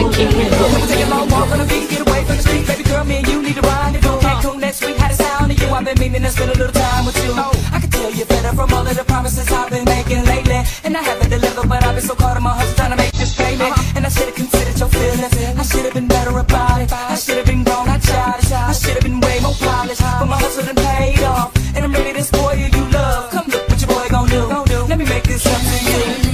and keep it Let me take a long walk on the beat, get away from the street. Baby girl, me and you need to rendezvous. Cancun next week, how the sound of you. I've been meaning to spend a little time with you. I can tell you're better from all of the promises I've been making lately. And I haven't delivered, but I've been so caught in my hustle trying to make this payment. And I should've considered your feelings. I should've been better about it. I should've been grown, I tried it. I should've been way more polished. But my hustle done paid off. And I'm ready to spoil you, you love. Come look what your boy gon' do. Let me make this up to you.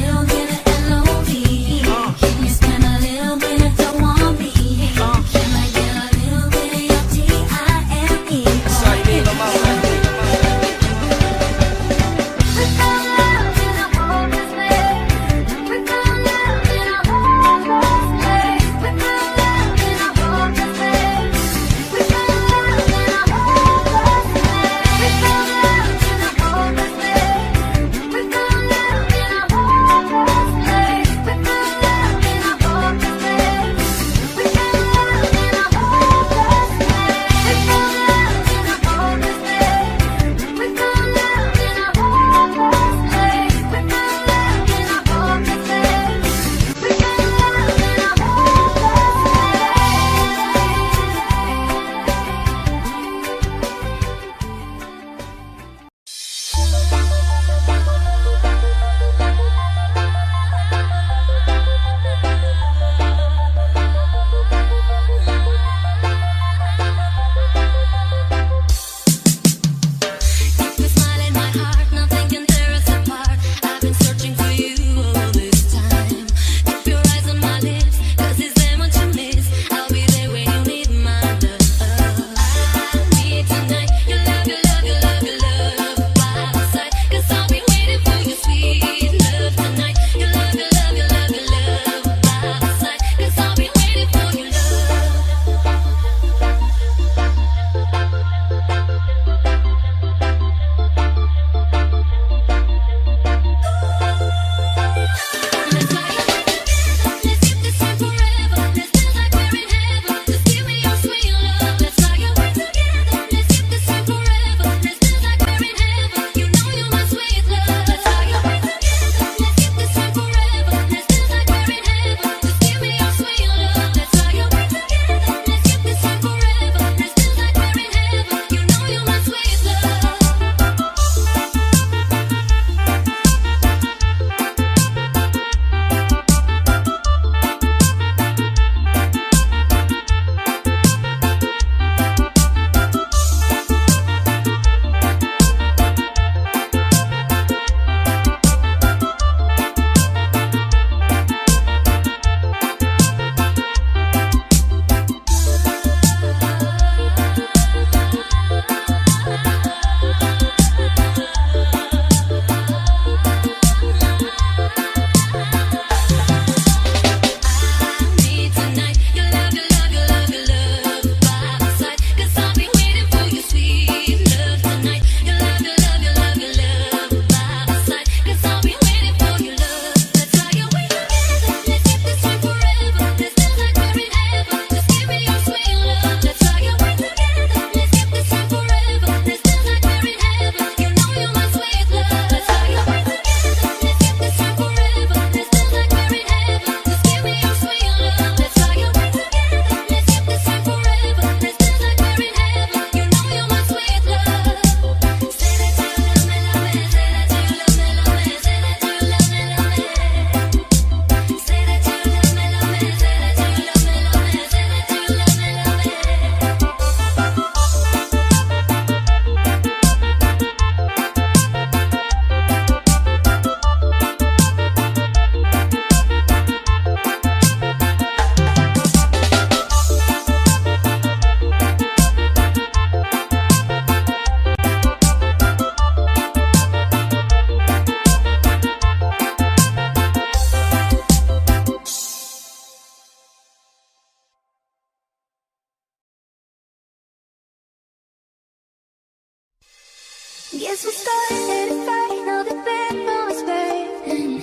Guess we started a fight, now the bedroom is burning.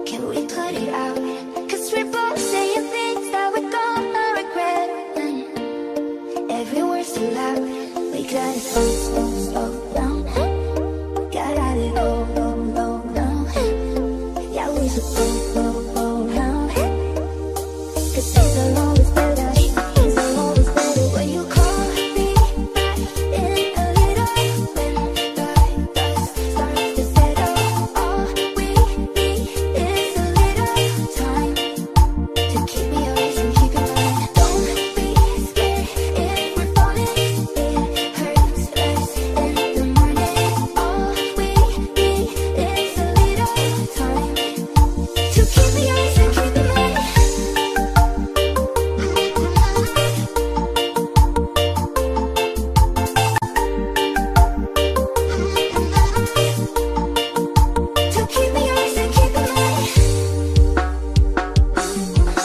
Can we cut it out? Cause we're both saying things that we're gonna regret. Every word's too loud. We gotta slow down. We gotta go down. Yeah, we should go now. 'Cause things are always better, things are always better when you call me back in a little. When the dust starts to settle, all we need is a little time to keep me awake and keep in mind. Don't be scared if we're falling, it hurts less in the morning. All we need is a little time to keep me awake and keep in mind. To keep me awake and keep in mind.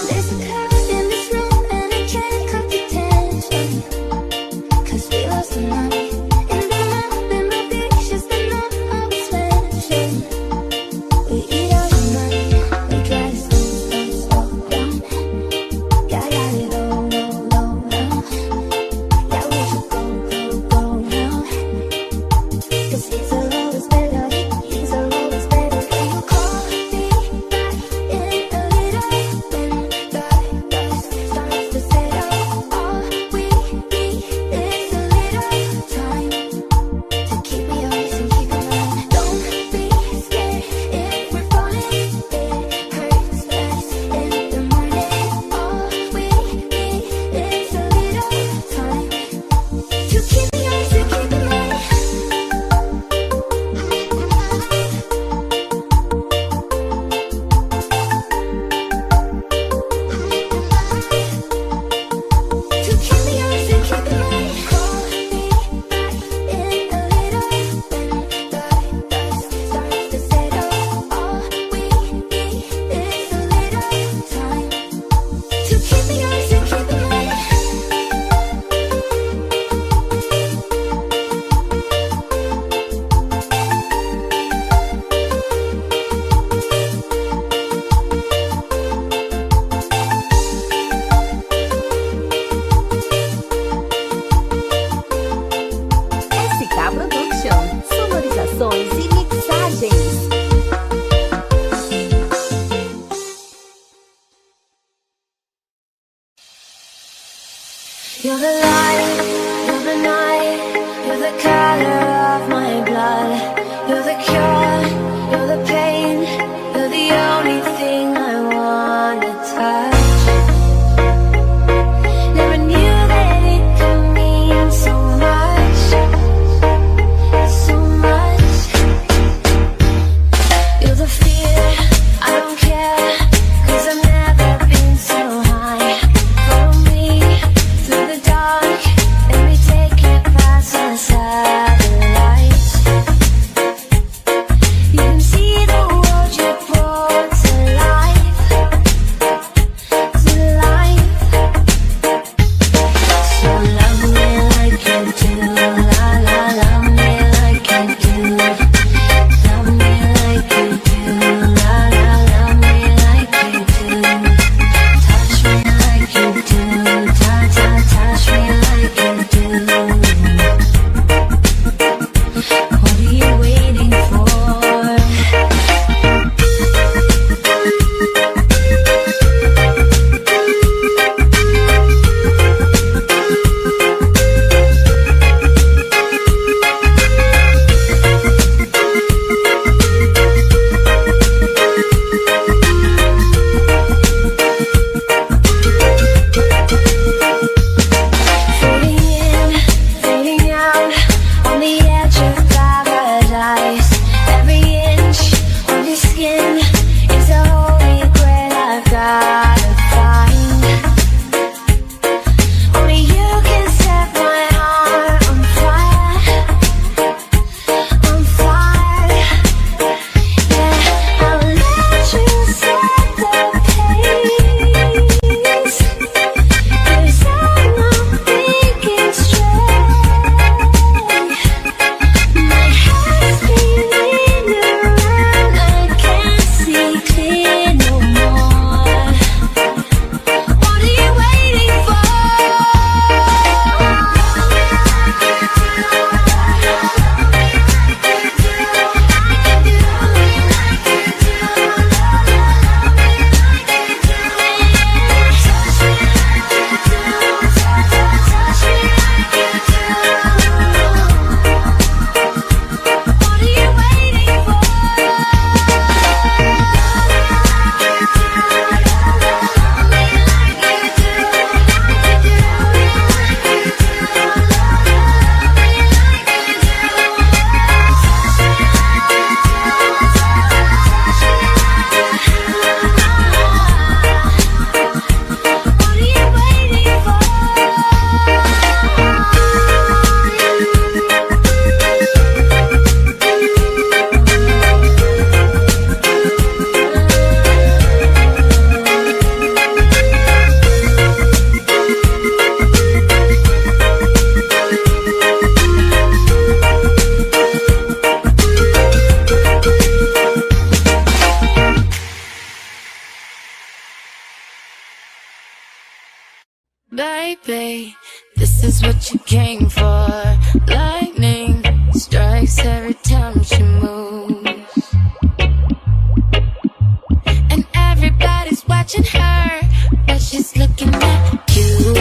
There's a cloud in this room and I can't cut the tension, 'cause we lost the night in the map and my pictures that no one was mentioned. We eat all the money, we drive slow down. Got it low down. Yeah, we should go now. 'Cause things are always better, things are always better when you call me back in a little. When the dust starts to settle, all we need is a little time to keep me awake and keep in mind. Don't be scared if we're falling, it hurts less in the morning. All we need is a little time to keep me awake and keep in mind. To keep me awake and keep in mind. Call me back in a little. When the dust starts to settle, all we need is a little time to keep me awake and keep in mind. SK Production, sonorizações e mixagens. You're the light, you're the night, you're the color of my blood. You're the cure, you're the pain, you're the only thing I wanna touch. Never knew that it could mean so much, so much. You're the fear, I don't care, 'cause I've never been so high. Follow me through the dark, let me take it past the satellite. Baby, this is what you came for. Lightning strikes every time she moves, and everybody's watching her, but she's looking at you.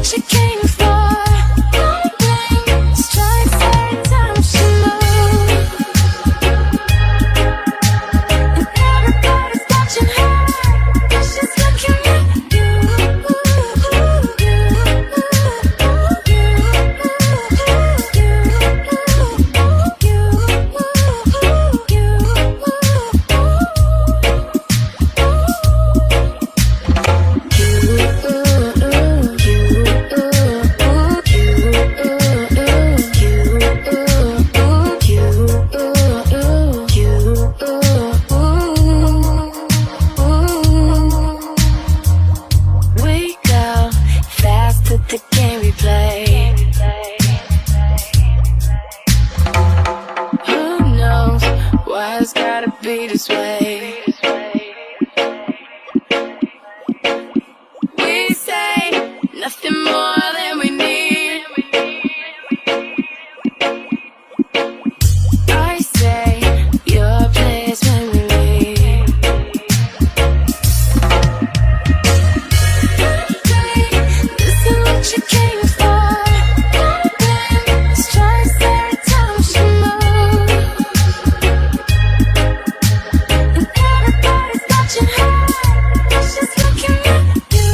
She came for. Lightning strikes every time she moves, and everybody's watching her, but she's looking at we go fast at the game we play. Who knows why it's gotta be this way? We say nothing more than we need. I say your place when we leave. This is what you came for. Lightning strikes every time she moves, and everybody's watching her, but she's looking at you.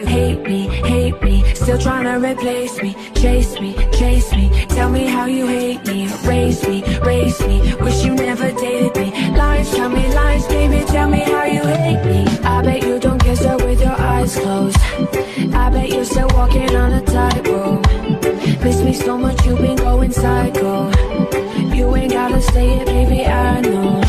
you hate me, still trying to replace me, chase me, tell me how you hate me, race me, wish you never dated me, lies, tell me lies, baby, tell me how you hate me. I bet you don't kiss her with your eyes closed, I bet you're still walking on a tightrope, miss me so much you've been going psycho, you ain't gotta say it, baby, I know.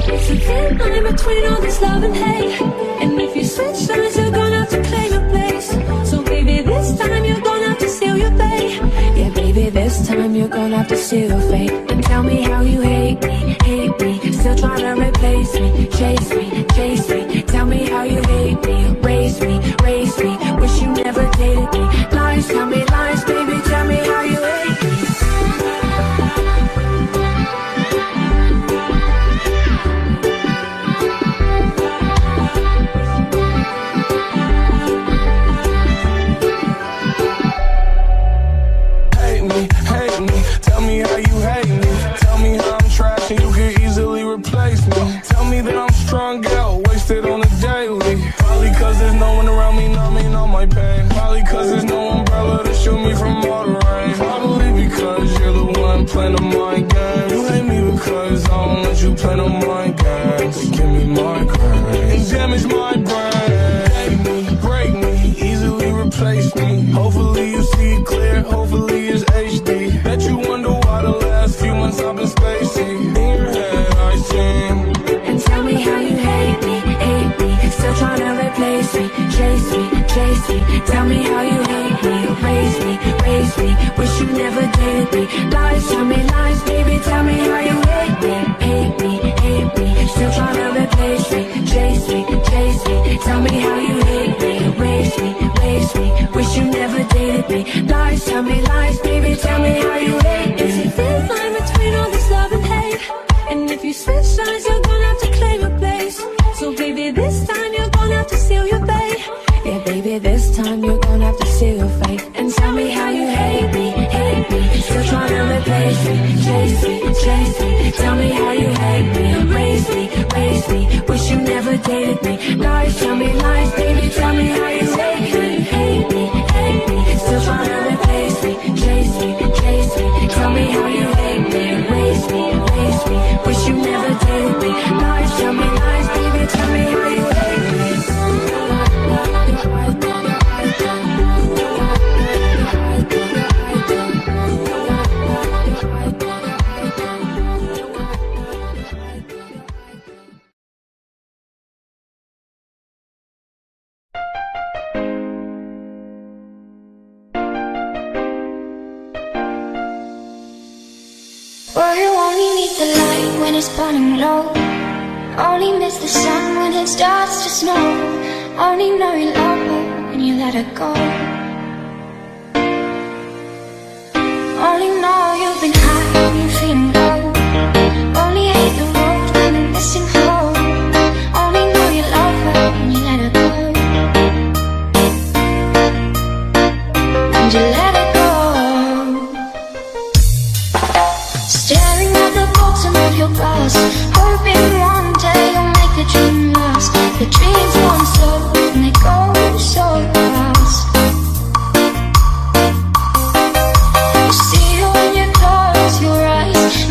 It's a thin line between all this love and hate, and if you switch sides, you're gonna have to claim your place. So baby, this time you're gonna have to seal your fate. Yeah, baby, this time you're gonna have to seal your fate. And tell me how you hate me, still trying to replace me, chase me, tell me how you hate me, race me, wish you never dated me, lies, tell me lies, baby, tell me how you hate me. Hate me, tell me how you hate me, tell me how I'm trash and you can easily replace me, tell me that I'm strung out, wasted on a daily, probably cause there's no one around me numbing all my pain, probably cause there's no umbrella to shield me from all the rain, probably because you're the one playing the mind game, you hate me because I don't let you play no mind games, give me migraine and damage my brain, hate me, break me, easily replace me, hopefully you see it clear, hopefully it's HD, bet you wonder why the last few months I've been spacey, in your head I sing. And tell me how you hate me, still trying to replace me, chase me, tell me how you hate me, raise me, wish you never dated me, lies, tell me lies, baby, tell me how you hate me, still trying to replace me, chase me, tell me how you hate me, raise me, wish you never dated me, lies, tell me lies, baby, tell me how you hate me. It's a thin line between all this love and hate, and if you switch sides, you're gonna have to claim a place. So baby, this time you're gonna have to seal your fate. Yeah, baby, this time you're gonna have to seal your fate. And tell me how you hate me, still trying to replace me, chase me, tell me how you hate me, raise me, wish you never dated me, lies, tell me lies, baby, tell me how you hate me, still trying to replace me, chase me, tell me how you hate me, raise me, wish you never dated me, lies, tell me lies, baby, tell me how you hate me. Well, you only need the light when it's burning low, only miss the sun when it starts to snow, only know you love her when you let her go, only know you've been high when you're feeling low, only hate the road when you're missing home, only know you love her when you let her go, and you let her go. Staring at the bottom of your glass, hoping one day you'll make the dream last. The dreams come slow and they go so fast. You see her when you close your eyes,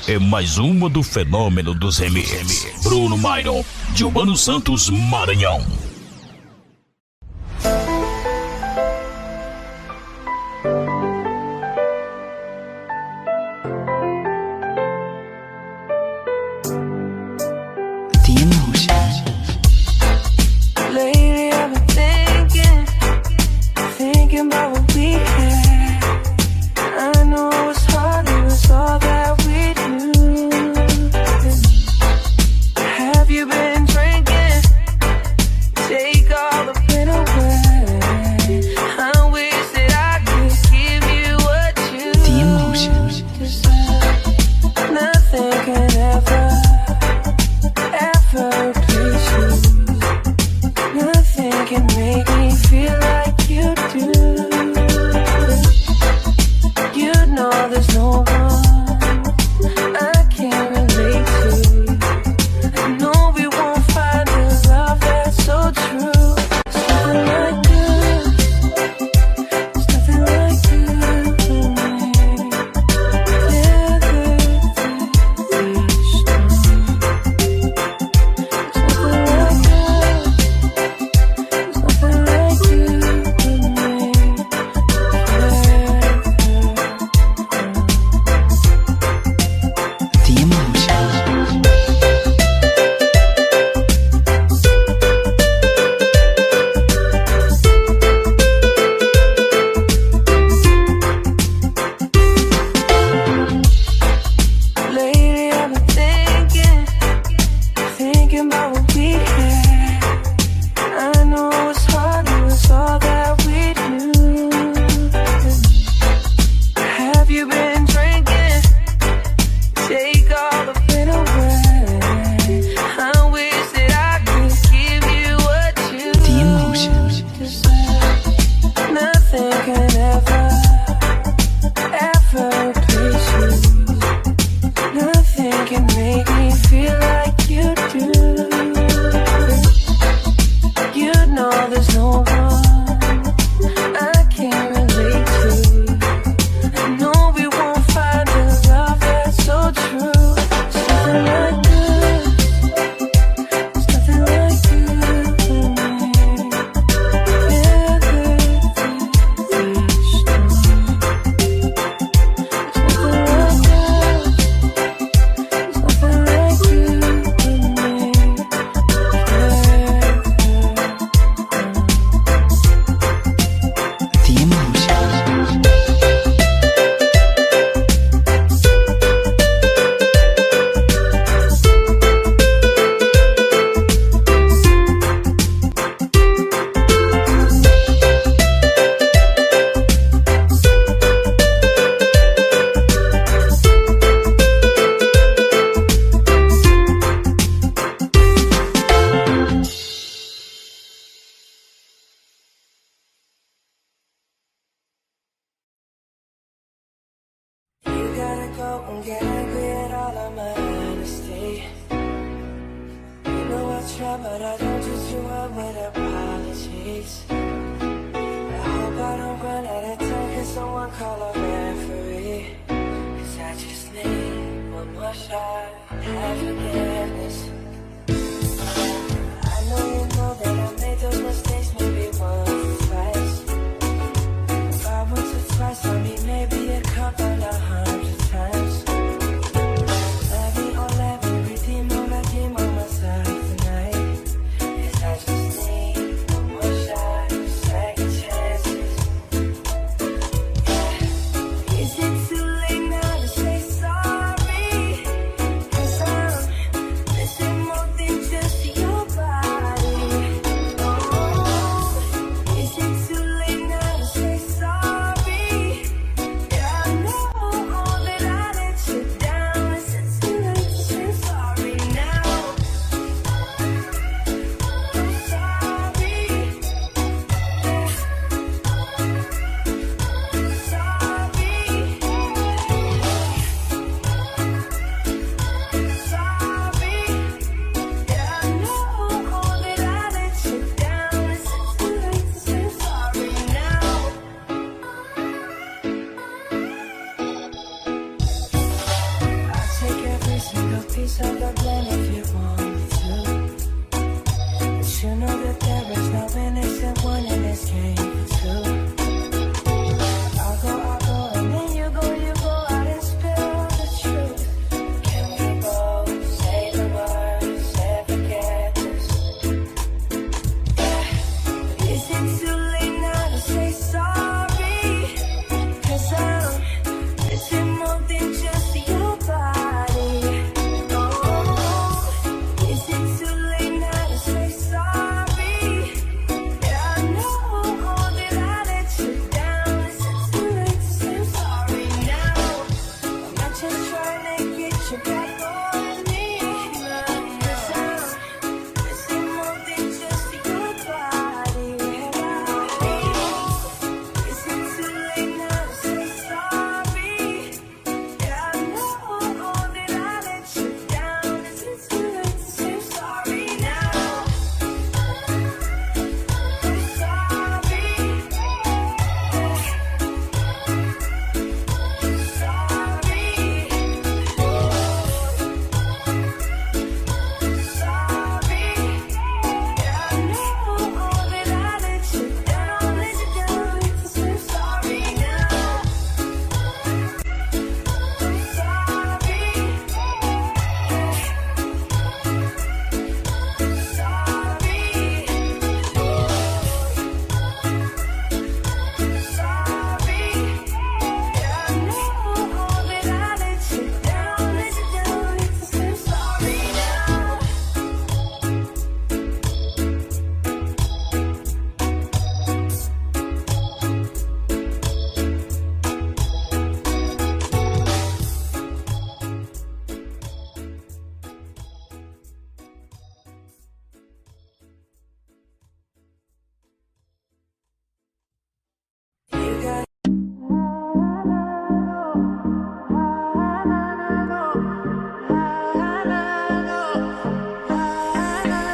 é mais uma do fenômeno dos remix. Bruno Myron, de Urbano Santos, Maranhão. Missing piece of the blame if you want me to. But you know that there is no innocent one in this game for two. I'll go, and then you go out and spill the truth. Can we both say the words and forget this? Yeah. Is it too late now to say sorry? 'Cause I'm missing more than just your body. Oh, is it too late now to say sorry? Yeah, I know that I let you down. Is it too late to say I'm sorry now? I'm not just trying to get you back on me. 'Cause I'm missing more than just your body. Is it too late now to say sorry? Yeah, I know that I let you down. Is it too late to say I'm sorry now? I'm sorry.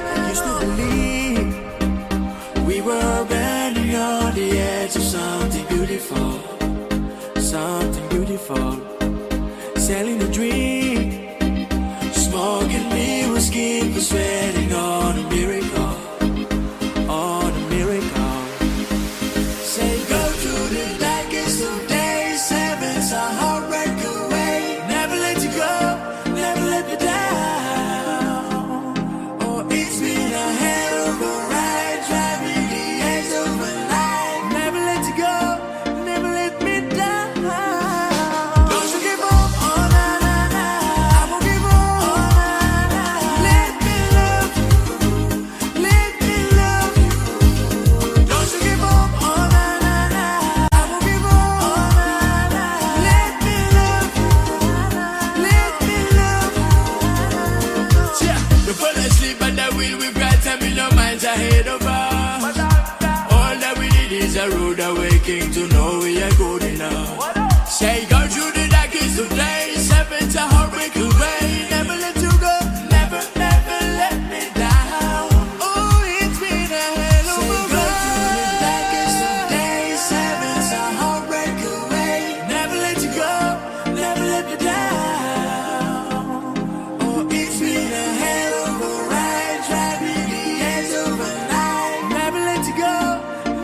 I used to believe we were running on the edge of something beautiful, selling a dream, smoking mirror skin, sweating on a miracle, Say go to the darkest of days, heaven's a heartbreak away. Never let you go, never let me down. Oh, it's been a hell of a ride, driving the edge of my life. Never let you go, never let me down. Don't you give up, oh na na na. I won't give up, oh na na. Let me love you, let me love you. Don't you give up, oh na na na. I won't give up, oh na na. Let me love you, let me love you. Yeah, we fall asleep at the wheel, we bright and we no minds ahead of us. All that we need is a road awakening to know we are good enough. Say go through the darkest of days, heaven's a heartbreak away. Never let you go, never, never let me down. Oh, it's been a hell of a ride. Say go through the darkest of days, heaven's a heartbreak away. Never let you go, never let me down. Oh, it's been a hell of a ride, driving the edge of a night. Never let you go,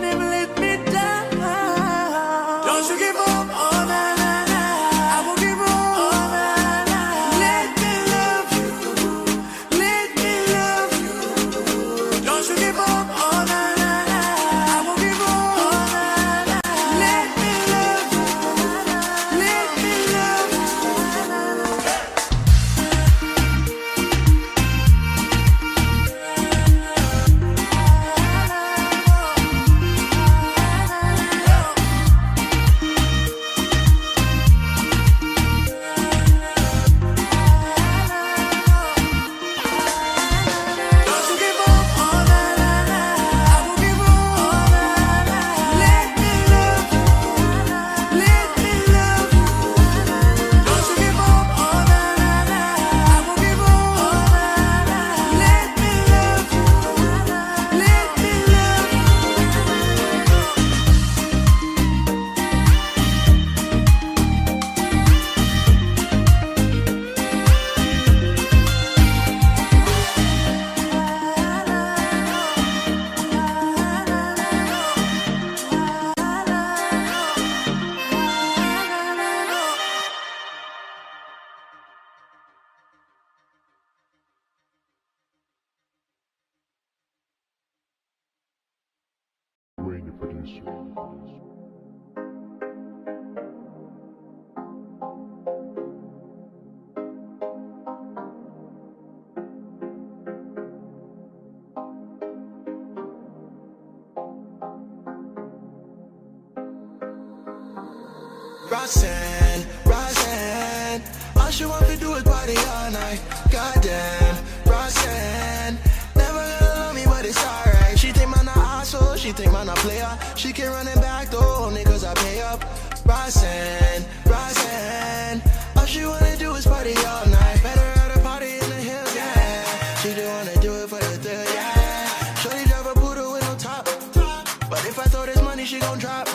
never let me down. Don't you give up, oh na na na. I won't give up, oh na na. Let Roxanne, Roxanne, all she want to do is party all night. Goddamn, Roxanne, never gonna love me, but it's alright. She think man a asshole, she think man a player. She can run it back though, only cause I pay up. Roxanne, Roxanne, all she wanna do is party all night. Better at a party in the hills, yeah. She just wanna do it for the thrill, yeah. Shorty drive a poodle with no top, but if I throw this money, she gon' drop.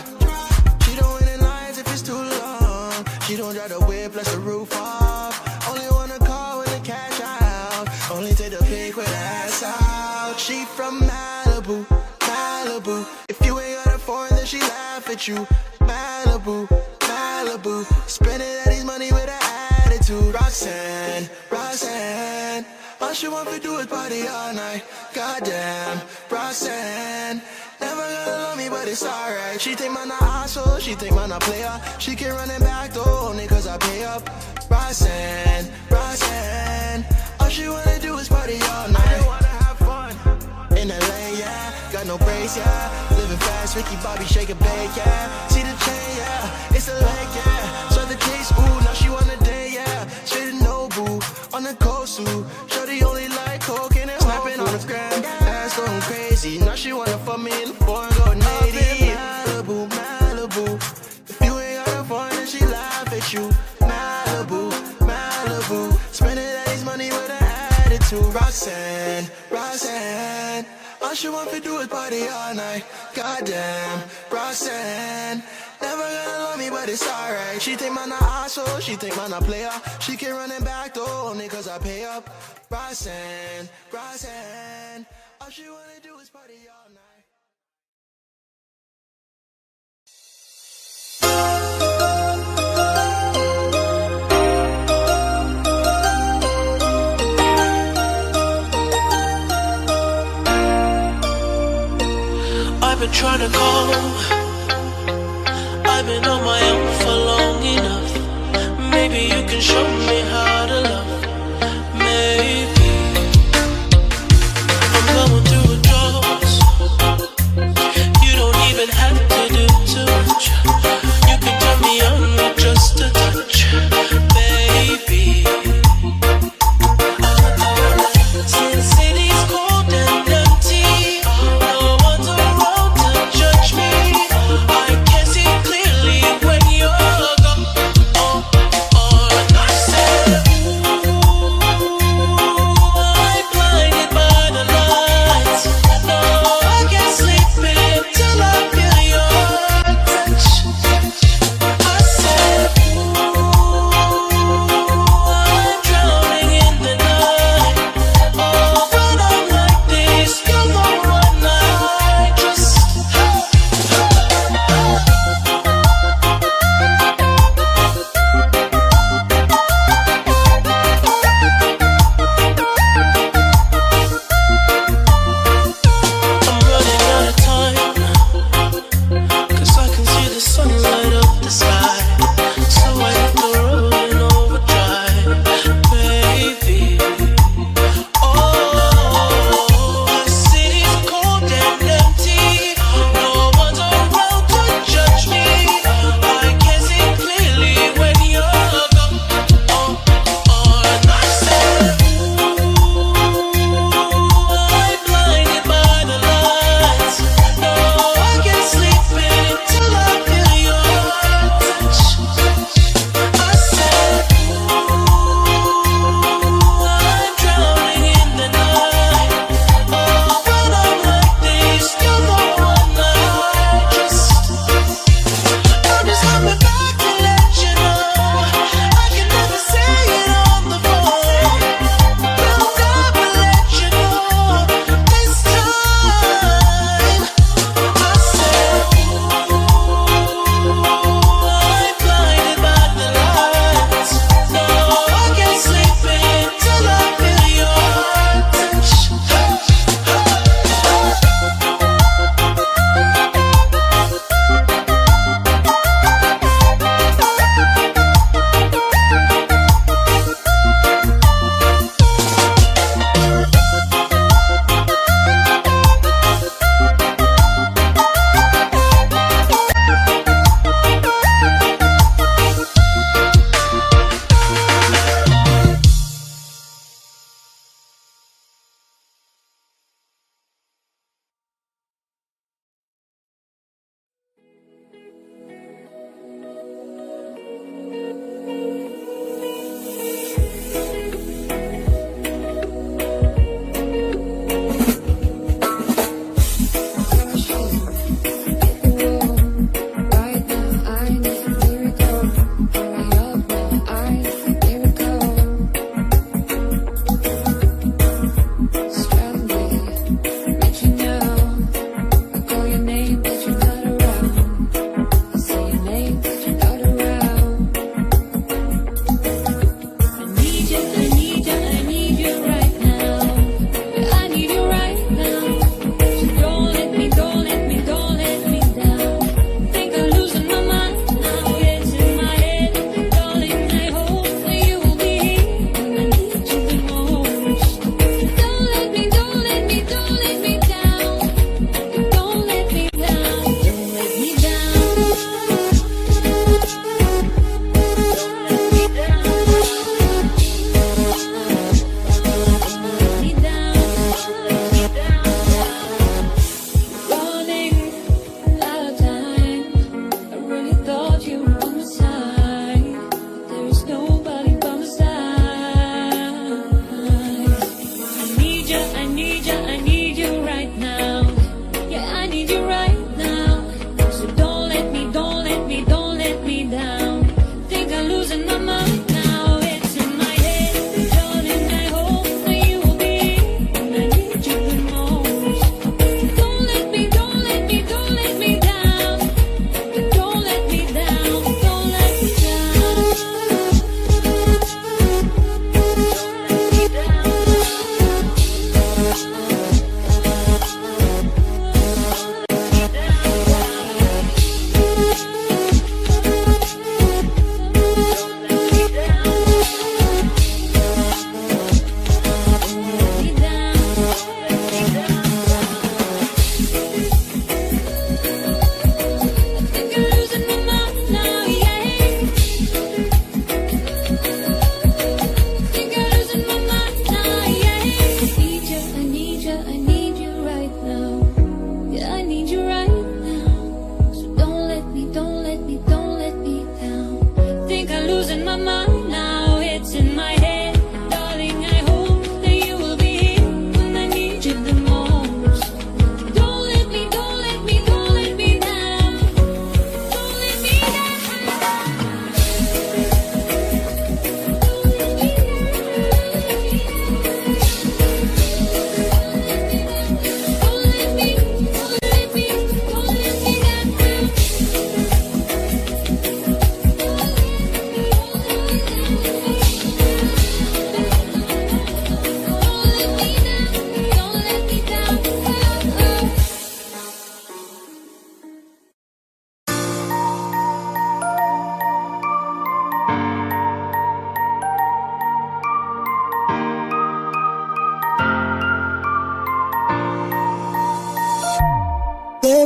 She don't win in lines if it's too long. She don't drive the whip, plus the roof off. Only wanna call when the cash out. Only take the pic with the ass out. She from Malibu, Malibu. If you ain't got a foreign, then she laugh at you. Malibu, Malibu. Spending all these money with an attitude. Roxanne, Roxanne, all she want to do is party all night. Goddamn, Roxanne, never gonna love me, but it's alright. She think man a asshole, she think man a player. She can run it back though, only cause I pay up. Roxanne, Roxanne, all she wanna do is party all night. I just wanna have fun in LA, yeah. Got no brakes, yeah. Living fast, Ricky Bobby shake a bake, yeah. See the chain, yeah. It's a lake, yeah. So the case, ooh, now she wanna day, yeah. Straight to Nobu on the coast, ooh. Shorty only like coke and it's snapping on the gram. Ass going crazy, now she wanna fuck me in the foreign, go native. Malibu, Malibu. If you ain't got a fun, then she laugh at you. Malibu, Malibu. Spending all this money with an attitude. Roxanne, Roxanne, all she want to do is party all night. Goddamn, Roxanne, never gonna love me, but it's alright. She think man a asshole, she think man a player. She can run it back though, only cause I pay up. Roxanne, Roxanne, all she wanna do is party all night. I've been trying to call, I've been on my own for long enough. Maybe you can show me how to love. Maybe I'm going through a drought. You don't even have to do too much. You can turn me on with just a touch, baby. Since city's cold and empty, no one's around to judge me.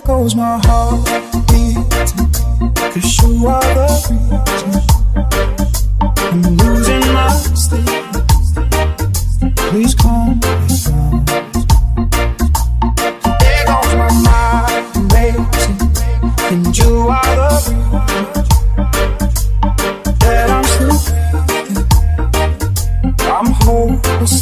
goes my heart beating, 'cause you are the reason I'm losing my sleep. Please calm me down. There goes my mind racing, and you are the reason that I'm still breathing. I'm hopeless.